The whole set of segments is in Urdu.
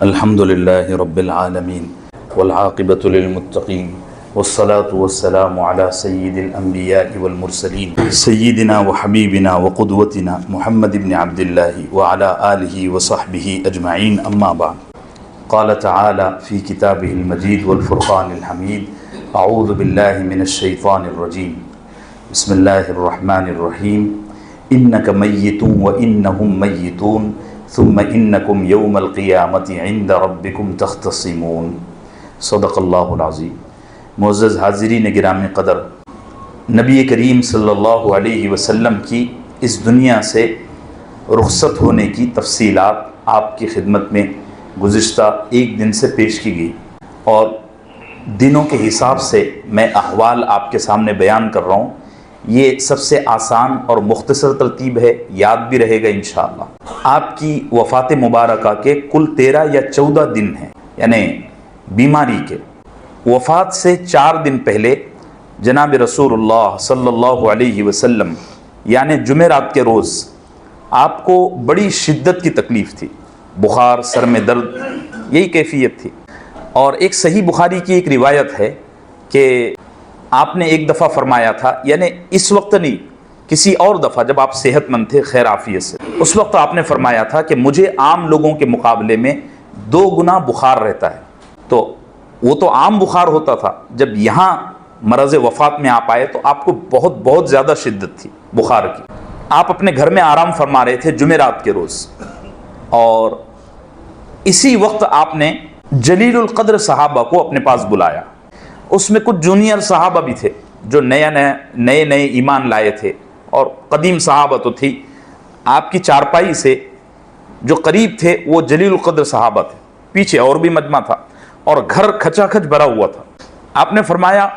الحمد للہ رب العالمین والعاقبۃ للمتقین والصلاة والسلام علی سید الانبیاء والمرسلین سیدنا وحبیبنا وقدوتنا محمد بن عبد اللہ وعلی آلہ وصحبہ اجمعین اما بعد قال تعالی فی کتابہ المجید والفرقان الحمید اعوذ باللہ من الشیطان الرجیم بسم اللہ الرحمن الرحیم انک میت وانہم میتون ثم انکم یوم القیامت عند ربکم تختصمون صدق اللہ العظیم۔ معزز حاضرین گرامی قدر، نبی کریم صلی اللہ علیہ وسلم کی اس دنیا سے رخصت ہونے کی تفصیلات آپ کی خدمت میں گزشتہ ایک دن سے پیش کی گئی، اور دنوں کے حساب سے میں احوال آپ کے سامنے بیان کر رہا ہوں۔ یہ سب سے آسان اور مختصر ترتیب ہے، یاد بھی رہے گا انشاءاللہ۔ آپ کی وفات مبارکہ کے کل 13 یا 14 دن ہیں، یعنی بیماری کے وفات سے 4 دن پہلے جناب رسول اللہ صلی اللہ علیہ وسلم یعنی جمعرات کے روز آپ کو بڑی شدت کی تکلیف تھی، بخار، سر میں درد، یہی کیفیت تھی۔ اور ایک صحیح بخاری کی ایک روایت ہے کہ آپ نے ایک دفعہ فرمایا تھا، یعنی اس وقت نہیں، کسی اور دفعہ جب آپ صحت مند تھے، خیر عافیت سے، اس وقت آپ نے فرمایا تھا کہ مجھے عام لوگوں کے مقابلے میں 2 گنا بخار رہتا ہے۔ تو وہ تو عام بخار ہوتا تھا، جب یہاں مرض وفات میں آپ آئے تو آپ کو بہت زیادہ شدت تھی بخار کی۔ آپ اپنے گھر میں آرام فرما رہے تھے جمعرات کے روز، اور اسی وقت آپ نے جلیل القدر صحابہ کو اپنے پاس بلایا۔ اس میں کچھ جونیئر صحابہ بھی تھے جو نئے ایمان لائے تھے، اور قدیم صحابہ تو تھی۔ آپ کی چارپائی سے جو قریب تھے وہ جلیل القدر صحابہ تھے، پیچھے اور بھی مجمع تھا، اور گھر کھچا کھچ بھرا ہوا تھا۔ آپ نے فرمایا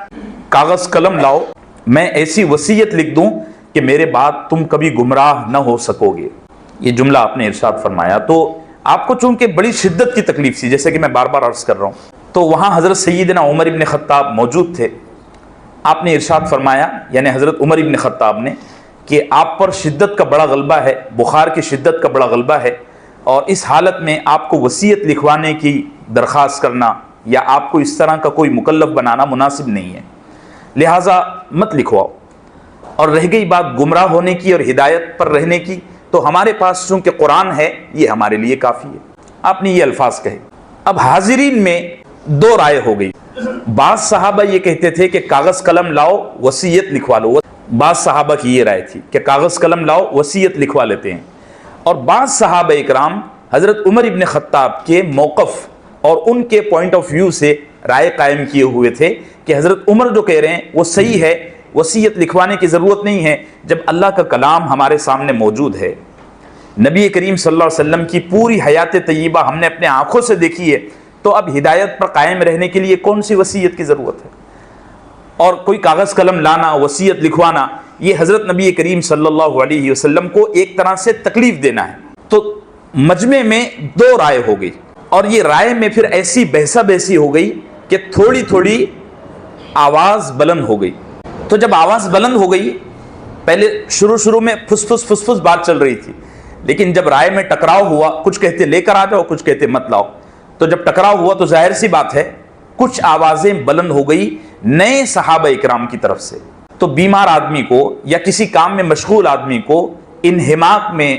کاغذ قلم لاؤ، میں ایسی وصیت لکھ دوں کہ میرے بعد تم کبھی گمراہ نہ ہو سکو گے۔ یہ جملہ آپ نے ارشاد فرمایا۔ تو آپ کو چونکہ بڑی شدت کی تکلیف تھی، جیسے کہ میں بار بار عرض کر رہا ہوں، تو وہاں حضرت سیدنا عمر ابن خطاب موجود تھے۔ آپ نے ارشاد فرمایا، یعنی حضرت عمر ابن خطاب نے، کہ آپ پر شدت کا بڑا غلبہ ہے، بخار کی شدت کا بڑا غلبہ ہے، اور اس حالت میں آپ کو وصیت لکھوانے کی درخواست کرنا یا آپ کو اس طرح کا کوئی مکلف بنانا مناسب نہیں ہے، لہٰذا مت لکھواؤ۔ اور رہ گئی بات گمراہ ہونے کی اور ہدایت پر رہنے کی، تو ہمارے پاس چونکہ قرآن ہے، یہ ہمارے لیے کافی ہے۔ آپ نے یہ الفاظ کہے۔ اب حاضرین میں 2 رائے ہو گئی۔ بعض صحابہ یہ کہتے تھے کہ کاغذ قلم لاؤ، وصیت لکھوا لو۔ بعض صحابہ کی یہ رائے تھی کہ کاغذ قلم لاؤ، وصیت لکھوا لیتے ہیں۔ اور بعض صحابہ اکرام حضرت عمر ابن خطاب کے موقف اور ان کے پوائنٹ آف ویو سے رائے قائم کیے ہوئے تھے کہ حضرت عمر جو کہہ رہے ہیں وہ صحیح ہے، وصیت لکھوانے کی ضرورت نہیں ہے، جب اللہ کا کلام ہمارے سامنے موجود ہے، نبی کریم صلی اللہ علیہ وسلم کی پوری حیات طیبہ ہم نے اپنے آنکھوں سے دیکھی ہے، تو اب ہدایت پر قائم رہنے کے لیے کون سی وصیت کی ضرورت ہے؟ اور کوئی کاغذ قلم لانا، وصیت لکھوانا، یہ حضرت نبی کریم صلی اللہ علیہ وسلم کو ایک طرح سے تکلیف دینا ہے۔ تو مجمع میں 2 رائے ہو گئی، اور یہ رائے میں پھر ایسی بحثہ بحثی ہو گئی کہ تھوڑی آواز بلند ہو گئی۔ تو جب آواز بلند ہو گئی، پہلے شروع میں پھس بات چل رہی تھی، لیکن جب رائے میں ٹکراؤ ہوا، کچھ کہتے لے کر آ جاؤ، کچھ کہتے مت لاؤ، تو جب ٹکراؤ ہوا تو ظاہر سی بات ہے کچھ آوازیں بلند ہو گئی نئے صحابہ اکرام کی طرف سے۔ تو بیمار آدمی کو یا کسی کام میں مشغول آدمی کو انہماک میں،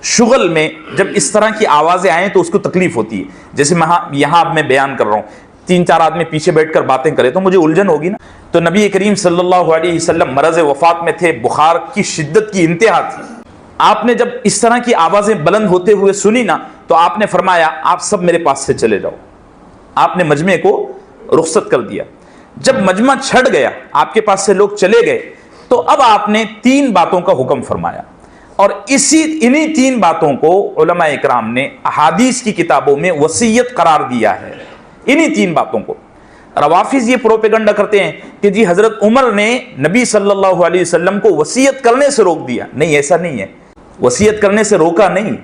شغل میں جب اس طرح کی آوازیں آئیں تو اس کو تکلیف ہوتی ہے۔ جیسے یہاں اب میں بیان کر رہا ہوں، 3-4 آدمی پیچھے بیٹھ کر باتیں کرے تو مجھے الجھن ہوگی نا۔ تو نبی کریم صلی اللہ علیہ وسلم مرض وفات میں تھے، بخار کی شدت کی انتہا تھی۔ آپ نے جب اس طرح کی آوازیں بلند ہوتے ہوئے سنی نا، تو آپ نے فرمایا آپ سب میرے پاس سے چلے جاؤ۔ آپ نے مجمع کو رخصت کر دیا۔ جب مجمع چھڑ گیا، آپ کے پاس سے لوگ چلے گئے، تو اب آپ نے 3 باتوں کا حکم فرمایا، اور انہی 3 باتوں کو علماء اکرام نے احادیث کی کتابوں میں وصیت قرار دیا ہے۔ انہی 3 باتوں کو روافض یہ پروپیگنڈا کرتے ہیں کہ جی حضرت عمر نے نبی صلی اللہ علیہ وسلم کو وصیت کرنے سے روک دیا۔ نہیں، ایسا نہیں ہے، وصیت کرنے سے روکا نہیں،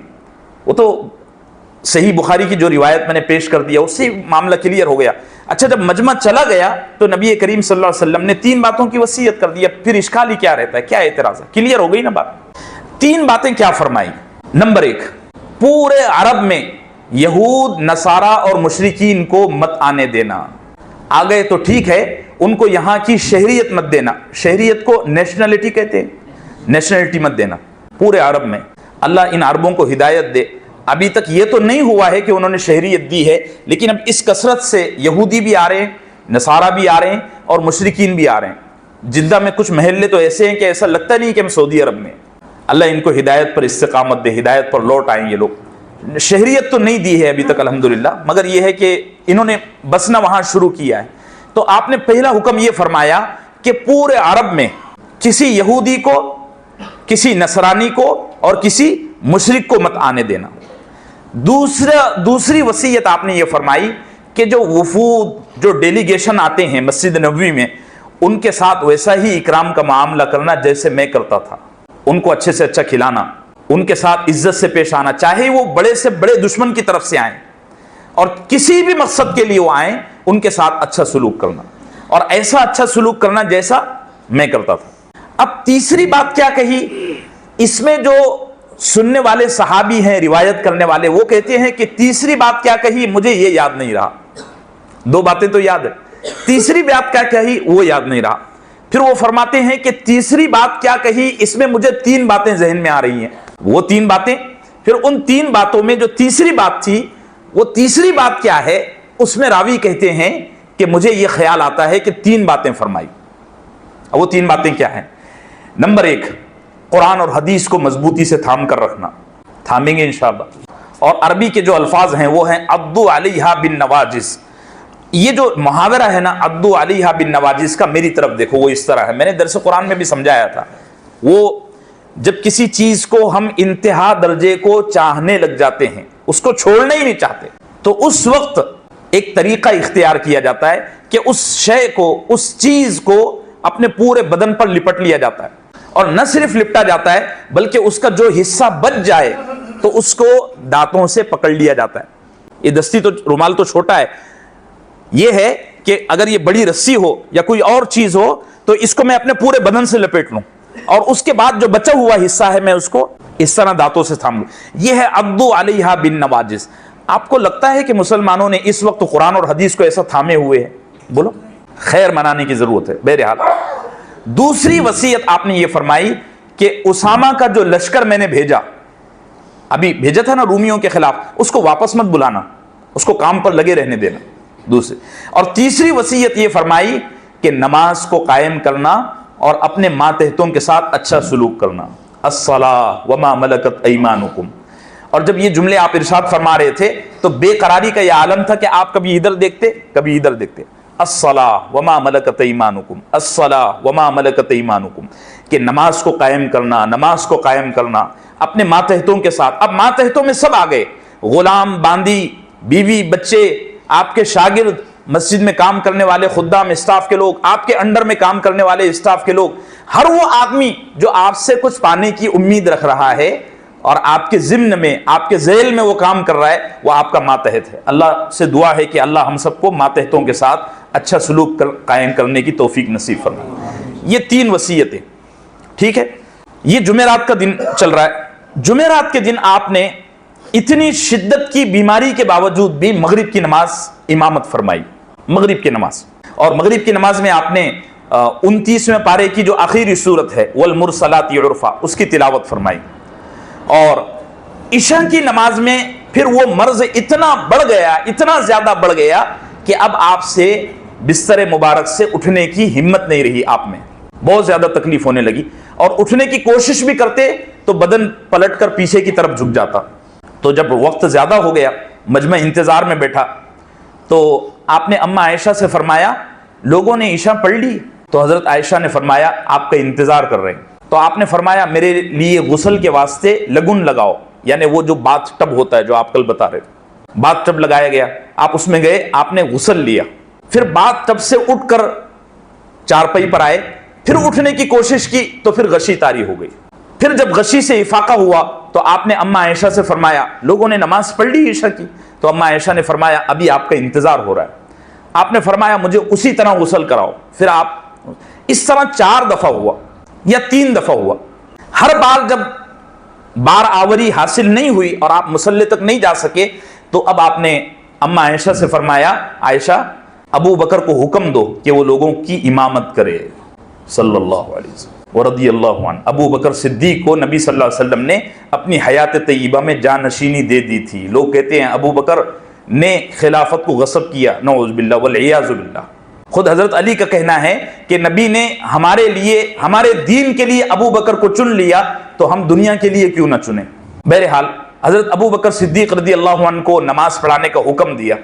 وہ تو صحیح بخاری کی جو روایت میں نے پیش کر دیا اس سے معاملہ کلیئر ہو گیا۔ اچھا، جب مجمع چلا گیا تو نبی کریم صلی اللہ علیہ وسلم نے 3 باتوں کی وصیت کر دیا، پھر اشکال ہی کیا رہتا ہے، کیا اعتراض ہے؟ کلیئر ہو گئی نا بات۔ 3 باتیں کیا فرمائی؟ نمبر 1، پورے عرب میں یہود نصارہ اور مشرکین کو مت آنے دینا. آ گئے تو ٹھیک ہے، ان کو یہاں کی شہریت مت دینا. شہریت کو نیشنلٹی کہتے ہیں، نیشنلٹی مت دینا پورے عرب میں. اللہ ان عربوں کو ہدایت دے. ابھی تک یہ تو نہیں ہوا ہے کہ انہوں نے شہریت دی ہے، لیکن اب اس کثرت سے یہودی بھی آ رہے ہیں، نصارہ بھی آ رہے ہیں اور مشرکین بھی آ رہے ہیں. جدہ میں کچھ محلے تو ایسے ہیں کہ ایسا لگتا نہیں کہ ہم سعودی عرب میں. اللہ ان کو ہدایت پر استقامت دے، ہدایت پر لوٹ آئیں. یہ لوگ شہریت تو نہیں دی ہے ابھی تک الحمدللہ، مگر یہ ہے کہ انہوں نے بسنا وہاں شروع کیا ہے. تو آپ نے پہلا حکم یہ فرمایا کہ پورے عرب میں کسی یہودی کو، کسی نصرانی کو اور کسی مشرک کو مت آنے دینا. دوسری وصیت آپ نے یہ فرمائی کہ جو وفود، جو ڈیلیگیشن آتے ہیں مسجد نبوی میں، ان کے ساتھ ویسا ہی اکرام کا معاملہ کرنا جیسے میں کرتا تھا. ان کو اچھے سے اچھا کھلانا، ان کے ساتھ عزت سے پیش آنا، چاہے وہ بڑے سے بڑے دشمن کی طرف سے آئیں اور کسی بھی مقصد کے لیے وہ آئیں، ان کے ساتھ اچھا سلوک کرنا اور ایسا اچھا سلوک کرنا جیسا میں کرتا تھا. اب تیسری بات کیا کہی اس میں؟ جو سننے والے صحابی ہیں، روایت کرنے والے، وہ کہتے ہیں کہ تیسری بات کیا کہی مجھے یہ یاد نہیں رہا. دو باتیں تو یاد ہے، تیسری بات کیا کہی وہ یاد نہیں رہا. پھر وہ فرماتے ہیں کہ تیسری بات کیا کہی اس میں مجھے 3 باتیں ذہن میں آ رہی ہیں. وہ 3 باتیں، پھر ان 3 باتوں میں جو تیسری بات تھی، وہ تیسری بات کیا ہے؟ اس میں راوی کہتے ہیں کہ مجھے یہ خیال آتا ہے کہ 3 باتیں فرمائی. وہ 3 باتیں کیا ہیں؟ نمبر 1، قرآن اور حدیث کو مضبوطی سے تھام کر رکھنا. تھامیں گے انشاءاللہ. اور عربی کے جو الفاظ ہیں وہ ہیں عضوا علیہا بالنواجذ. یہ جو محاورہ ہے نا عضوا علیہا بالنواجذ کا، میری طرف دیکھو، وہ اس طرح ہے. میں نے درس قرآن میں بھی سمجھایا تھا. وہ جب کسی چیز کو ہم انتہا درجے کو چاہنے لگ جاتے ہیں، اس کو چھوڑنا ہی نہیں چاہتے، تو اس وقت ایک طریقہ اختیار کیا جاتا ہے کہ اس شے کو، اس چیز کو اپنے پورے بدن پر لپٹ لیا جاتا ہے. اور نہ صرف لپٹا جاتا ہے بلکہ اس کا جو حصہ بچ جائے تو اس کو دانتوں سے پکڑ لیا جاتا ہے. یہ دستی تو، رومال تو چھوٹا ہے، یہ ہے کہ اگر یہ بڑی رسی ہو یا کوئی اور چیز ہو تو اس کو میں اپنے پورے بدن سے لپیٹ لوں اور اس کے بعد جو بچا ہوا حصہ ہے میں اس کو اس طرح دانتوں سے تھام لوں. یہ ہے عضوا علیہا بالنواجذ. آپ کو لگتا ہے کہ مسلمانوں نے اس وقت قرآن اور حدیث کو ایسا تھامے ہوئے ہیں؟ بولو، خیر منانے کی ضرورت ہے. بہرحال دوسری وصیت آپ نے یہ فرمائی کہ اسامہ کا جو لشکر میں نے بھیجا، ابھی بھیجا تھا نا رومیوں کے خلاف، اس کو واپس مت بلانا، اس کو کام پر لگے رہنے دینا. دوسری اور تیسری وصیت یہ فرمائی کہ نماز کو قائم کرنا اور اپنے ماتحتوں کے ساتھ اچھا سلوک کرنا. الصلاۃ وما ملکت ایمانکم. اور جب یہ جملے آپ ارشاد فرما رہے تھے تو بے قراری کا یہ عالم تھا کہ آپ کبھی ادھر دیکھتے کبھی ادھر دیکھتے. الصلاۃ وما ملکت ایمانکم، الصلاۃ وما ملکت ایمانکم، کہ نماز کو قائم کرنا، نماز کو قائم کرنا اپنے ماتحتوں کے ساتھ. اب ماتحتوں میں سب آ گئے، غلام، باندی، بیوی، بچے، آپ کے شاگرد، مسجد میں کام کرنے والے خدام، اسٹاف کے لوگ، آپ کے انڈر میں کام کرنے والے اسٹاف کے لوگ، ہر وہ آدمی جو آپ سے کچھ پانے کی امید رکھ رہا ہے اور آپ کے ضمن میں، آپ کے ذیل میں وہ کام کر رہا ہے، وہ آپ کا ماتحت ہے. اللہ سے دعا ہے کہ اللہ ہم سب کو ماتحتوں کے ساتھ اچھا سلوک قائم کرنے کی توفیق نصیب فرمائے. یہ 3 وصیتیں، ٹھیک ہے. یہ جمعرات کا دن چل رہا ہے. جمعرات کے دن آپ نے اتنی شدت کی بیماری کے باوجود بھی مغرب کی نماز امامت فرمائی. مغرب کی نماز، اور مغرب کی نماز میں آپ نے 29ویں پارے کی جو آخری سورت ہے والمرسلات عرفا، اس کی تلاوت فرمائی. اور عشاء کی نماز میں پھر وہ مرض اتنا بڑھ گیا، اتنا زیادہ بڑھ گیا کہ اب آپ سے بستر مبارک سے اٹھنے کی ہمت نہیں رہی. آپ میں بہت زیادہ تکلیف ہونے لگی اور اٹھنے کی کوشش بھی کرتے تو بدن پلٹ کر پیچھے کی طرف جھک جاتا. تو جب وقت زیادہ ہو گیا، مجمع انتظار میں بیٹھا، تو آپ نے اما عائشہ سے فرمایا لوگوں نے عشاء پڑھ لی؟ تو حضرت عائشہ نے فرمایا آپ کا انتظار کر رہے ہیں. تو آپ نے فرمایا میرے لیے غسل کے واسطے لگن لگاؤ، یعنی وہ جو باتھ ٹب ہوتا ہے جو آپ کل بتا رہے تھے، باتھ ٹب لگایا گیا. آپ اس میں گئے، آپ نے غسل لیا، پھر باتھ ٹب سے اٹھ کر چارپائی پر آئے، پھر اٹھنے کی کوشش کی تو پھر غشی طاری ہو گئی. پھر جب غشی سے افاقہ ہوا تو آپ نے اما عائشہ سے فرمایا لوگوں نے نماز پڑھ لی عشاء کی؟ تو اما عائشہ نے فرمایا ابھی آپ کا انتظار ہو رہا ہے. آپ نے فرمایا مجھے اسی طرح غسل کراؤ. پھر آپ اس طرح 4 دفعہ ہوا یا 3 دفعہ ہوا. ہر بار جب بار آوری حاصل نہیں ہوئی اور آپ مصلی تک نہیں جا سکے تو اب آپ نے اما عائشہ سے فرمایا عائشہ ابو بکر کو حکم دو کہ وہ لوگوں کی امامت کرے صلی اللہ علیہ وسلم ورضی اللہ عنہ. ابو بکر صدیق کو نبی صلی اللہ علیہ وسلم نے اپنی حیات طیبہ میں جانشینی دے دی تھی. لوگ کہتے ہیں ابو بکر نے خلافت کو غصب کیا، نعوذ باللہ والعیاذ باللہ. خود حضرت علی کا کہنا ہے کہ نبی نے ہمارے لیے، ہمارے دین کے لیے ابو بکر کو چن لیا تو ہم دنیا کے لیے کیوں نہ چنیں. بہرحال حضرت ابو بکر صدیق رضی اللہ عنہ کو نماز پڑھانے کا حکم دیا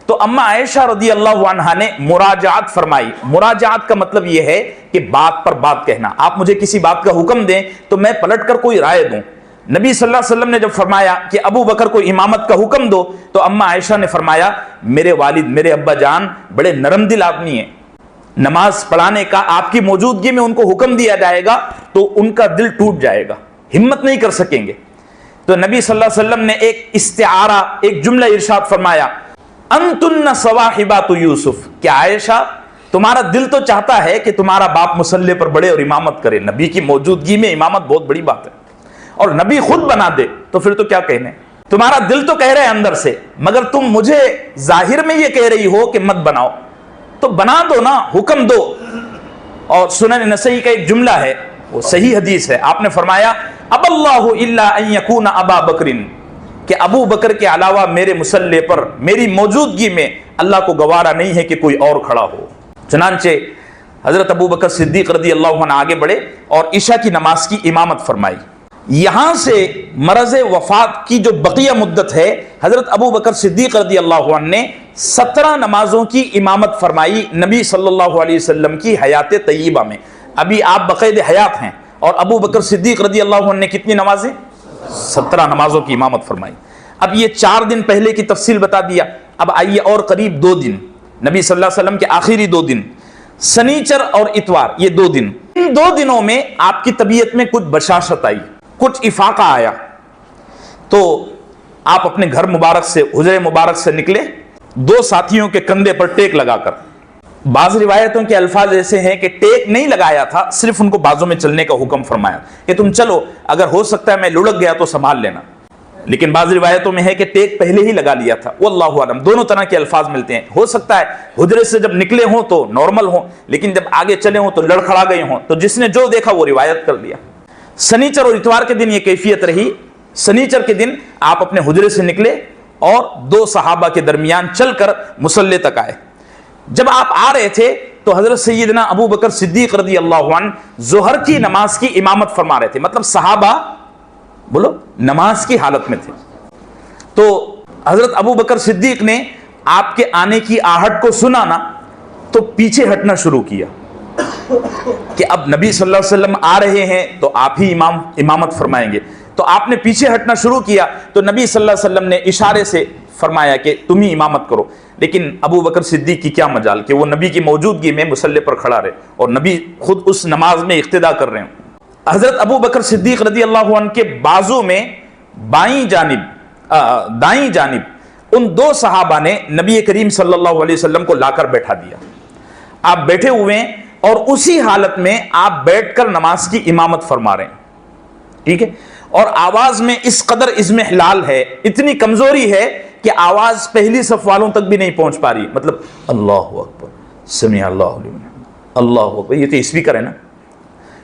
تو اما عائشہ رضی اللہ عنہا نے مراجعت فرمائی. مراجعت کا مطلب یہ ہے کہ بات پر بات کہنا. آپ مجھے کسی بات کا حکم دیں تو میں پلٹ کر کوئی رائے دوں. نبی صلی اللہ علیہ وسلم نے جب فرمایا کہ ابو بکر کو امامت کا حکم دو تو اما عائشہ نے فرمایا میرے والد، میرے ابا جان بڑے نرم دل آدمی ہیں، نماز پڑھانے کا آپ کی موجودگی میں ان کو حکم دیا جائے گا تو ان کا دل ٹوٹ جائے گا، ہمت نہیں کر سکیں گے. تو نبی صلی اللہ علیہ وسلم نے ایک استعارہ، ایک جملہ ارشاد فرمایا انتن صواحبات یوسف، کہ عائشہ تمہارا دل تو چاہتا ہے کہ تمہارا باپ مصلی پر بڑھے اور امامت کرے. نبی کی موجودگی میں امامت بہت بڑی بات ہے، اور نبی خود بنا دے تو پھر تو کیا کہنے. تمہارا دل تو کہہ رہا ہے اندر سے، مگر تم مجھے ظاہر میں یہ کہہ رہی ہو کہ مت بناؤ، تو بنا دو نا، حکم دو. اور سنن نسائی کا ایک جملہ ہے، وہ صحیح حدیث ہے، آپ نے فرمایا اب اللہ الا ان یکون ابا بکر، کہ ابو بکر کے علاوہ میرے مصلی پر میری موجودگی میں اللہ کو گوارا نہیں ہے کہ کوئی اور کھڑا ہو. چنانچہ حضرت ابو بکر صدیق رضی اللہ عنہ آگے بڑھے اور عشاء کی نماز کی امامت فرمائی. یہاں سے مرض وفات کی جو بقیہ مدت ہے حضرت ابو بکر صدیق رضی اللہ عنہ نے 17 نمازوں کی امامت فرمائی نبی صلی اللہ علیہ وسلم کی حیات طیبہ میں. ابھی آپ بقید حیات ہیں اور ابو بکر صدیق رضی اللہ عنہ نے کتنی نمازیں؟ 17 نمازوں کی امامت فرمائی. اب یہ 4 دن پہلے کی تفصیل بتا دیا. اب آئیے اور قریب 2 دن، نبی صلی اللہ علیہ وسلم کے آخری 2 دن سنیچر اور اتوار، یہ 2 دن. ان 2 دنوں میں آپ کی طبیعت میں کچھ بشاشت آئی، کچھ افاقہ آیا. تو آپ اپنے گھر مبارک سے، حجرے مبارک سے نکلے 2 ساتھیوں کے کندھے پر ٹیک لگا کر. بعض روایتوں کے الفاظ ایسے ہیں کہ ٹیک نہیں لگایا تھا، صرف ان کو بازوں میں چلنے کا حکم فرمایا کہ تم چلو، اگر ہو سکتا ہے میں لڑک گیا تو سنبھال لینا. لیکن بعض روایتوں میں ہے کہ ٹیک پہلے ہی لگا لیا تھا. واللہ اعلم، دونوں طرح کے الفاظ ملتے ہیں. ہو سکتا ہے حجرے سے جب نکلے ہوں تو نارمل ہوں، لیکن جب آگے چلے ہوں تو لڑکھڑا گئے ہوں، تو جس نے جو دیکھا وہ روایت کر لیا. سنیچر اور اتوار کے دن یہ کیفیت رہی. سنیچر کے دن آپ اپنے حجرے سے نکلے اور 2 صحابہ کے درمیان چل کر مصلی تک آئے. جب آپ آ رہے تھے تو حضرت سیدنا ابو بکر صدیق رضی اللہ عنہ ظہر کی نماز کی امامت فرما رہے تھے. مطلب صحابہ بولو نماز کی حالت میں تھے. تو حضرت ابو بکر صدیق نے آپ کے آنے کی آہٹ کو سنا نا تو پیچھے ہٹنا شروع کیا کہ اب نبی صلی اللہ علیہ وسلم آ رہے ہیں تو آپ ہی امامت فرمائیں گے. تو آپ نے پیچھے ہٹنا شروع کیا تو نبی صلی اللہ علیہ وسلم نے اشارے سے فرمایا کہ تم ہی امامت کرو. لیکن ابو بکر صدیق کی کیا مجال کہ وہ نبی کی موجودگی میں مصلی پر کھڑا رہے اور نبی خود اس نماز میں اقتدا کر رہے ہیں. حضرت ابو بکر صدیق رضی اللہ عنہ کے بازو میں دائیں جانب ان 2 صحابہ نے نبی کریم صلی اللہ علیہ وسلم کو لا کر بیٹھا دیا. آپ بیٹھے ہوئے ہیں اور اسی حالت میں آپ بیٹھ کر نماز کی امامت فرما رہے ہیں. ٹھیک ہے. اور آواز میں اس قدر اضمحلال ہے، اتنی کمزوری ہے کہ آواز پہلی صف والوں تک بھی نہیں پہنچ پا رہی. مطلب اللہ اکبر، سمع اللہ لمن حمدہ، اللہ اکبر، یہ تو اسپیکر ہے نا.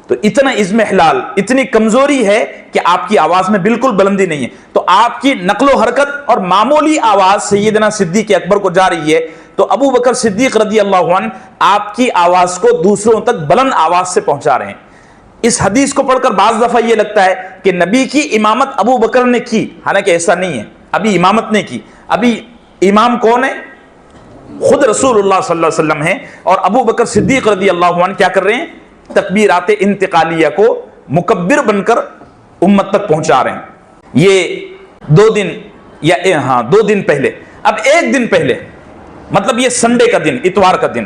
تو اتنا اضمحلال، اتنی کمزوری ہے کہ آپ کی آواز میں بالکل بلندی نہیں ہے. تو آپ کی نقل و حرکت اور معمولی آواز سیدنا صدیق اکبر کو جا رہی ہے تو ابو بکر صدیق رضی اللہ عنہ آپ کی آواز کو دوسروں تک بلند آواز سے پہنچا رہے ہیں. اس حدیث کو پڑھ کر بعض دفعہ یہ لگتا ہے کہ نبی کی امامت ابو بکر نے کی، حالانکہ ایسا نہیں ہے. ابھی امامت نہیں کی. ابھی امام کون ہے؟ خود رسول اللہ صلی اللہ علیہ وسلم ہیں. اور ابو بکر صدیق رضی اللہ عنہ کیا کر رہے ہیں؟ تکبیرات انتقالیہ کو مکبر بن کر امت تک پہنچا رہے ہیں. یہ 2 دن یا 2 دن پہلے. اب 1 دن پہلے، مطلب یہ سنڈے کا دن، اتوار کا دن.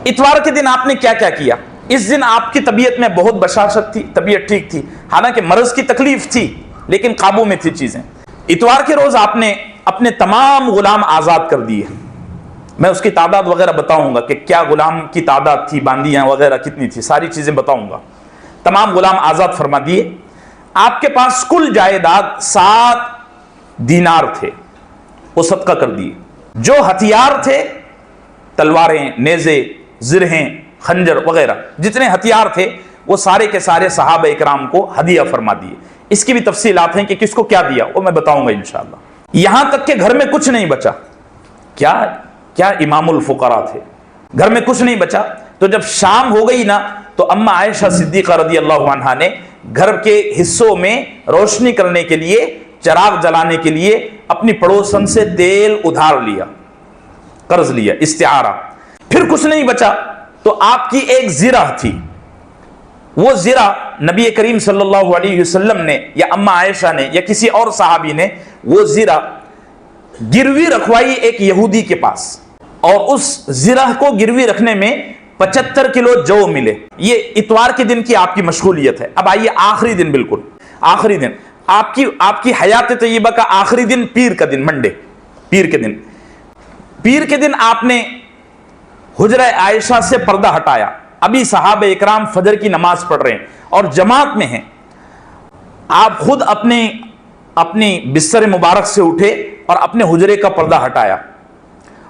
اتوار کے دن آپ نے کیا کیا کیا؟ اس دن آپ کی طبیعت میں بہت بشاشت تھی، طبیعت ٹھیک تھی، حالانکہ مرض کی تکلیف تھی لیکن قابو میں تھی چیزیں. اتوار کے روز آپ نے اپنے تمام غلام آزاد کر دیے. میں اس کی تعداد وغیرہ بتاؤں گا کہ کیا غلام کی تعداد تھی، باندیاں وغیرہ کتنی تھی، ساری چیزیں بتاؤں گا. تمام غلام آزاد فرما دیے. آپ کے پاس کل جائیداد 7 دینار تھے. وہ صدقہ کر دیے. جو ہتھیار تھے، تلواریں، نیزے، زرہیں، خنجر وغیرہ جتنے ہتھیار تھے وہ سارے کے سارے صحابہ اکرام کو ہدیہ فرما دیے. اس کی بھی تفصیلات ہیں کہ کس کو کیا دیا، وہ میں بتاؤں گا انشاءاللہ. یہاں تک کہ گھر میں کچھ نہیں بچا. کیا امام الفقراء تھے، گھر میں کچھ نہیں بچا. تو جب شام ہو گئی نا تو اما عائشہ صدیقہ رضی اللہ عنہا نے گھر کے حصوں میں روشنی کرنے کے لیے، چراغ جلانے کے لیے اپنی پڑوسن سے تیل ادھار لیا، قرض لیا، استعارہ. پھر کچھ نہیں بچا تو آپ کی ایک زرہ تھی، وہ زرہ نبی کریم صلی اللہ علیہ وسلم نے یا اما عائشہ نے یا کسی اور صحابی نے وہ زرہ گروی رکھوائی ایک یہودی کے پاس، اور اس زرہ کو گروی رکھنے میں 75 کلو جو ملے. یہ اتوار کے دن کی آپ کی مشغولیت ہے. اب آئیے آخری دن، بالکل آخری دن آپ کی حیات طیبہ کا آخری دن پیر کا دن، منڈے، پیر کے دن آپ نے حجرہ عائشہ سے پردہ ہٹایا. ابھی صحابہ اکرام فجر کی نماز پڑھ رہے ہیں اور جماعت میں ہیں. آپ خود اپنی بستر مبارک سے اٹھے اور اپنے حجرے کا پردہ ہٹایا،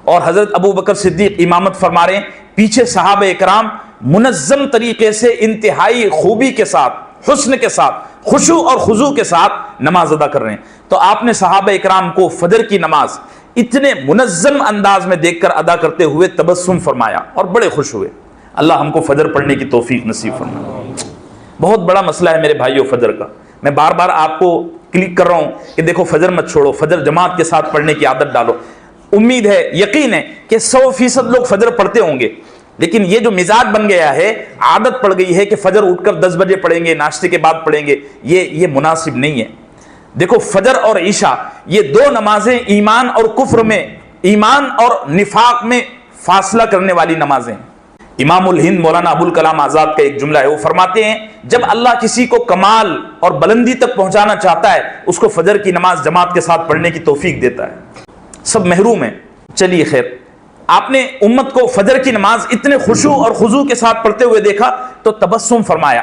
اور حضرت ابو بکر صدیق امامت فرما رہے ہیں. پیچھے صحابہ اکرام منظم طریقے سے انتہائی خوبی کے ساتھ، حسن کے ساتھ، خشوع اور خضوع کے ساتھ نماز ادا کر رہے ہیں. تو آپ نے صحابہ اکرام کو فجر کی نماز اتنے منظم انداز میں دیکھ کر ادا کرتے ہوئے تبسم فرمایا اور بڑے خوش ہوئے. اللہ ہم کو فجر پڑھنے کی توفیق نصیب فرمائے. بہت بڑا مسئلہ ہے میرے بھائیوں فجر کا. میں بار بار آپ کو کلک کر رہا ہوں کہ دیکھو فجر مت چھوڑو، فجر جماعت کے ساتھ پڑھنے کی عادت ڈالو. امید ہے، یقین ہے کہ 100% لوگ فجر پڑھتے ہوں گے، لیکن یہ جو مزاج بن گیا ہے، عادت پڑ گئی ہے کہ فجر اٹھ کر 10 بجے پڑھیں گے، ناشتے کے بعد پڑھیں گے، یہ مناسب نہیں ہے. دیکھو فجر اور عشاء یہ دو نمازیں ایمان اور کفر میں، ایمان اور نفاق میں فاصلہ کرنے والی نمازیں ہیں. امام الہند مولانا ابوالکلام آزاد کا ایک جملہ ہے، وہ فرماتے ہیں جب اللہ کسی کو کمال اور بلندی تک پہنچانا چاہتا ہے اس کو فجر کی نماز جماعت کے ساتھ پڑھنے کی توفیق دیتا ہے. سب محروم ہیں. چلیے خیر، آپ نے امت کو فجر کی نماز اتنے خشوع اور خضوع کے ساتھ پڑھتے ہوئے دیکھا تو تبسم فرمایا،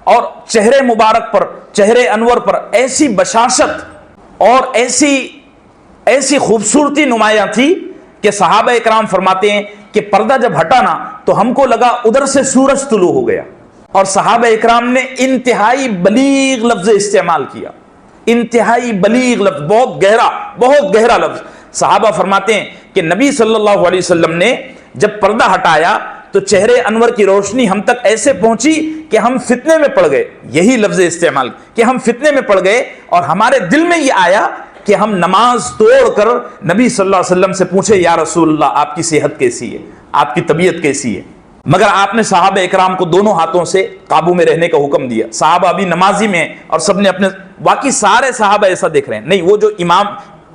اور چہرے مبارک پر، چہرے انور پر ایسی بشاشت اور ایسی خوبصورتی نمایاں تھی کہ صحابہ اکرام فرماتے ہیں کہ پردہ جب ہٹا نا تو ہم کو لگا ادھر سے سورج طلوع ہو گیا. اور صحابہ اکرام نے انتہائی بلیغ لفظ استعمال کیا، انتہائی بلیغ لفظ، بہت گہرا لفظ. صحابہ فرماتے ہیں کہ نبی صلی اللہ علیہ وسلم نے جب پردہ ہٹایا تو چہرے انور کی روشنی ہم تک ایسے پہنچی کہ ہم فتنے میں پڑ گئے. یہی لفظ استعمال کہ ہم فتنے میں پڑ گئے، اور ہمارے دل میں یہ آیا کہ ہم نماز توڑ کر نبی صلی اللہ علیہ وسلم سے پوچھے، یا رسول اللہ آپ کی صحت کیسی ہے، آپ کی طبیعت کیسی ہے. مگر آپ نے صحابہ اکرام کو دونوں ہاتھوں سے قابو میں رہنے کا حکم دیا. صحابہ ابھی نمازی میں ہیں اور سب نے اپنے، باقی سارے صحابہ ایسا دیکھ رہے ہیں. نہیں، وہ جو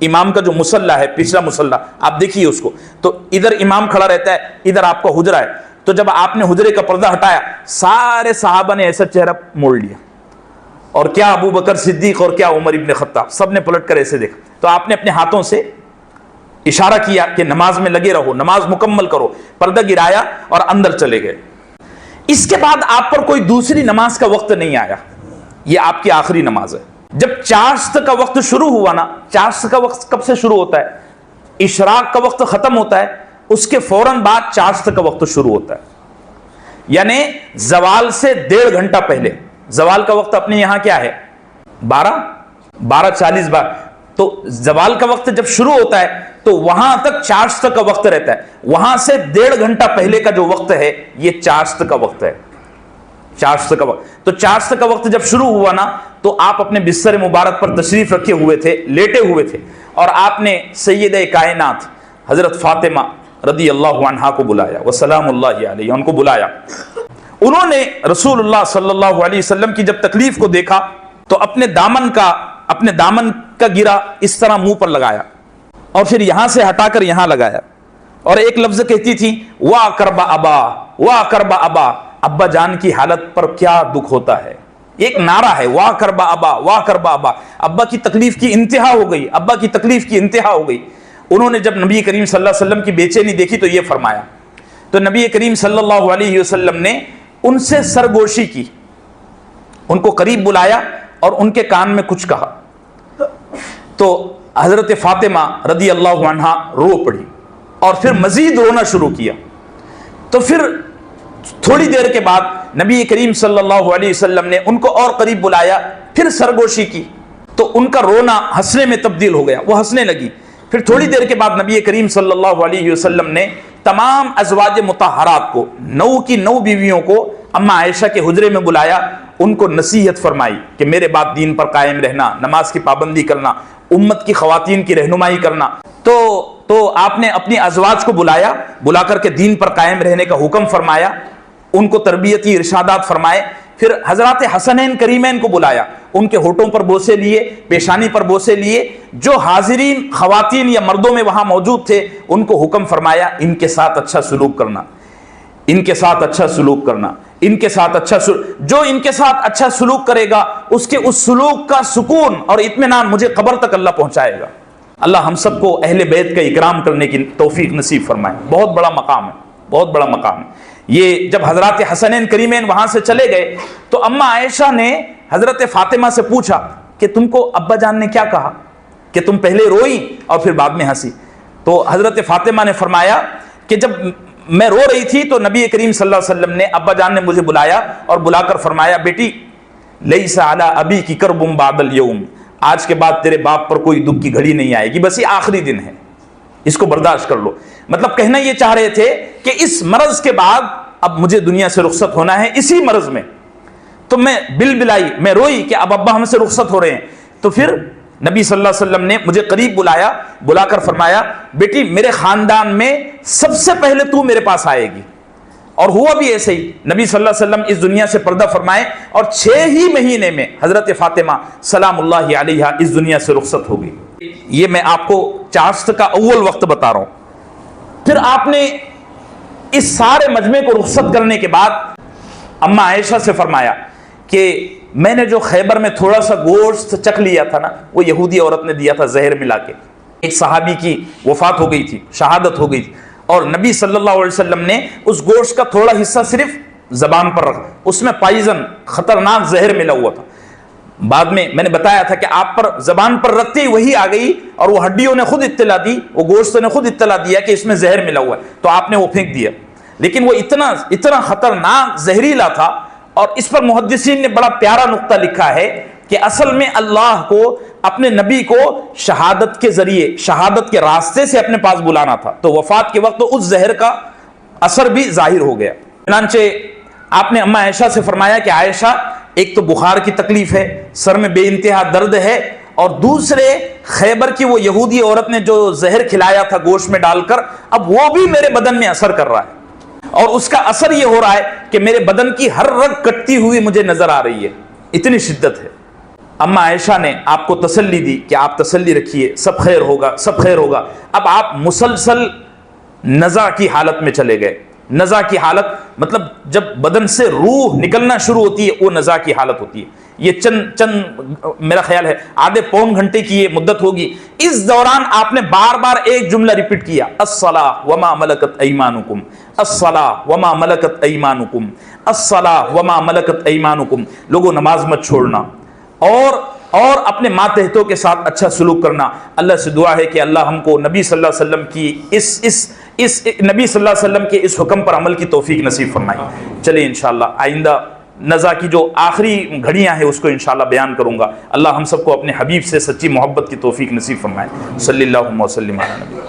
امام کا جو مصلی ہے، پچھلا مصلی آپ دیکھیے اس کو، تو ادھر امام کھڑا رہتا ہے، ادھر آپ کا حجرہ ہے. تو جب آپ نے حجرے کا پردہ ہٹایا سارے صحابہ نے ایسا چہرہ موڑ لیا، اور کیا ابو بکر صدیق اور کیا عمر ابن خطاب، سب نے پلٹ کر ایسے دیکھا. تو آپ نے اپنے ہاتھوں سے اشارہ کیا کہ نماز میں لگے رہو، نماز مکمل کرو. پردہ گرایا اور اندر چلے گئے. اس کے بعد آپ پر کوئی دوسری نماز کا وقت نہیں آیا، یہ آپ کی آخری نماز ہے. جب چاشت کا وقت شروع ہوا نا، چاشت کا وقت کب سے شروع ہوتا ہے؟ اشراق کا وقت ختم ہوتا ہے، اس کے فوراً بعد چاشت کا وقت شروع ہوتا ہے. یعنی زوال سے 1.5 گھنٹہ پہلے. زوال کا وقت اپنے یہاں کیا ہے؟ 12:40. تو زوال کا وقت جب شروع ہوتا ہے تو وہاں تک چاشت کا وقت رہتا ہے. وہاں سے 1.5 گھنٹہ پہلے کا جو وقت ہے یہ چاشت کا وقت ہے. چاشت کا وقت. تو چاشت کا وقت جب شروع ہوا نا تو آپ اپنے بستر مبارک پر تشریف رکھے ہوئے تھے، لیٹے ہوئے تھے، اور آپ نے سیدہ کائنات حضرت فاطمہ رضی اللہ عنہا کو بلایا، وسلام اللہ علیہ، ان کو بلایا. انہوں نے رسول اللہ صلی اللہ علیہ وسلم کی جب تکلیف کو دیکھا تو اپنے دامن کا گرا اس طرح منہ پر لگایا، اور پھر یہاں سے ہٹا کر یہاں لگایا، اور ایک لفظ کہتی تھی، وا کربا ابا، وا کربا ابا، ابا جان کی حالت پر کیا دکھ ہوتا ہے. ایک نعرہ ہے، وا کربا ابا، وا کربا ابا. ابا کی تکلیف کی انتہا ہو گئی، ابا کی تکلیف کی انتہا ہو گئی. انہوں نے جب نبی کریم صلی اللہ علیہ وسلم کی بے چینی دیکھی تو یہ فرمایا. تو نبی کریم صلی اللہ علیہ وسلم نے ان سے سرگوشی کی، ان کو قریب بلایا اور ان کے کان میں کچھ کہا. تو حضرت فاطمہ رضی اللہ عنہا رو پڑی اور پھر مزید رونا شروع کیا. تو پھر تھوڑی دیر کے بعد نبی کریم صلی اللہ علیہ وسلم نے ان کو اور قریب بلایا, پھر سرگوشی کی, تو ان کا رونا ہنسنے میں تبدیل ہو گیا, وہ ہنسنے لگی. پھر تھوڑی دیر کے بعد نبی کریم صلی اللہ علیہ وسلم نے تمام ازواج مطہرات کو, 9 کی 9 بیویوں کو اما عائشہ کے حجرے میں بلایا, ان کو نصیحت فرمائی کہ میرے بعد دین پر قائم رہنا, نماز کی پابندی کرنا, امت کی خواتین کی رہنمائی کرنا. تو آپ نے اپنی ازواج کو بلایا, بلا کر کے دین پر قائم رہنے کا حکم فرمایا, ان کو تربیتی ارشادات فرمائے. پھر حضرات حسنین کریمین کو بلایا, ان کے ہونٹوں پر بوسے لیے, پیشانی پر بوسے لیے. جو حاضرین خواتین یا مردوں میں وہاں موجود تھے ان کو حکم فرمایا ان کے ساتھ اچھا سلوک کرنا, ان کے ساتھ اچھا سلوک کرنا, ان کے ساتھ اچھا جو ان کے ساتھ اچھا سلوک کرے گا اس کے اس سلوک کا سکون اور اطمینان مجھے قبر تک اللہ پہنچائے گا. اللہ ہم سب کو اہل بیت کا اکرام کرنے کی توفیق نصیب فرمائے. بہت بڑا مقام ہے, بہت بڑا مقام ہے یہ. جب حضرات حسنین کریمین وہاں سے چلے گئے تو اما عائشہ نے حضرت فاطمہ سے پوچھا کہ تم کو ابا جان نے کیا کہا کہ تم پہلے روئی اور پھر بعد میں ہنسی. تو حضرت فاطمہ نے فرمایا کہ جب میں رو رہی تھی تو نبی کریم صلی اللہ علیہ وسلم نے, ابا جان نے مجھے بلایا اور بلا کر فرمایا بیٹی لیس علی ابی کی کرب بعد الیوم, آج کے بعد تیرے باپ پر کوئی دکھ کی گھڑی نہیں آئے گی, بس یہ آخری دن ہے, اس کو برداشت کر لو. مطلب کہنا یہ چاہ رہے تھے کہ اس مرض کے بعد اب مجھے دنیا سے رخصت ہونا ہے, اسی مرض میں. تو میں بلائی, میں روئی کہ اب ابا ہم سے رخصت ہو رہے ہیں. تو پھر نبی صلی اللہ علیہ وسلم نے مجھے قریب بلایا, بلا کر فرمایا بیٹی میرے خاندان میں سب سے پہلے تو میرے پاس آئے گی. اور ہوا بھی ایسے ہی. نبی صلی اللہ علیہ وسلم اس دنیا سے پردہ فرمائے اور 6 ہی مہینے میں حضرت فاطمہ سلام اللہ علیہا اس دنیا سے رخصت ہو گئی. یہ میں آپ کو چاشت کا اول وقت بتا رہا ہوں. پھر آپ نے اس سارے مجمع کو رخصت کرنے کے بعد اما عائشہ سے فرمایا کہ میں نے جو خیبر میں تھوڑا سا گوشت چکھ لیا تھا نا, وہ یہودی عورت نے دیا تھا زہر ملا کے. ایک صحابی کی وفات ہو گئی تھی, شہادت ہو گئی تھی, اور نبی صلی اللہ علیہ وسلم نے اس گوشت کا تھوڑا حصہ صرف زبان پر رکھا, اس میں پائزن خطرناک زہر ملا ہوا تھا. بعد میں نے بتایا تھا کہ آپ پر زبان پر رکھتے ہی وہی آ گئی اور وہ ہڈیوں نے خود اطلاع دی, وہ گوشت نے خود اطلاع دیا کہ اس میں زہر ملا ہوا ہے, تو آپ نے وہ پھینک دیا. لیکن وہ اتنا خطرناک زہریلا تھا. اور اس پر محدثین نے بڑا پیارا نقطہ لکھا ہے کہ اصل میں اللہ کو اپنے نبی کو شہادت کے ذریعے, شہادت کے راستے سے اپنے پاس بلانا تھا, تو وفات کے وقت اس زہر کا اثر بھی ظاہر ہو گیا. چنانچہ آپ نے اما عائشہ سے فرمایا کہ عائشہ ایک تو بخار کی تکلیف ہے, سر میں بے انتہا درد ہے, اور دوسرے خیبر کی وہ یہودی عورت نے جو زہر کھلایا تھا گوشت میں ڈال کر, اب وہ بھی میرے بدن میں اثر کر رہا ہے, اور اس کا اثر یہ ہو رہا ہے کہ میرے بدن کی ہر رگ کٹتی ہوئی مجھے نظر آ رہی ہے, اتنی شدت ہے. اما عائشہ نے آپ کو تسلی دی کہ آپ تسلی رکھیے, سب خیر ہوگا, سب خیر ہوگا. اب آپ مسلسل نزع کی حالت میں چلے گئے. نزع کی حالت مطلب جب بدن سے روح نکلنا شروع ہوتی ہے وہ نزع کی حالت ہوتی ہے. یہ چند میرا خیال ہے آدھے پون گھنٹے کی یہ مدت ہوگی. اس دوران آپ نے بار بار ایک جملہ ریپیٹ کیا, الصلاۃ وما ملکت ایمانکم, الصلاۃ وما ملکت ایمانکم, الصلاۃ وما ملکت ایمانکم. لوگوں نماز مت چھوڑنا اور اپنے ماتحتوں کے ساتھ اچھا سلوک کرنا. اللہ سے دعا ہے کہ اللہ ہم کو نبی صلی اللہ علیہ وسلم کی اس نبی صلی اللہ علیہ وسلم کے اس حکم پر عمل کی توفیق نصیب فرمائے. چلیے انشاءاللہ آئندہ نزع کی جو آخری گھڑیاں ہیں اس کو انشاءاللہ بیان کروں گا. اللہ ہم سب کو اپنے حبیب سے سچی محبت کی توفیق نصیب فرمائے. صلی اللہ وسلم علی نبی.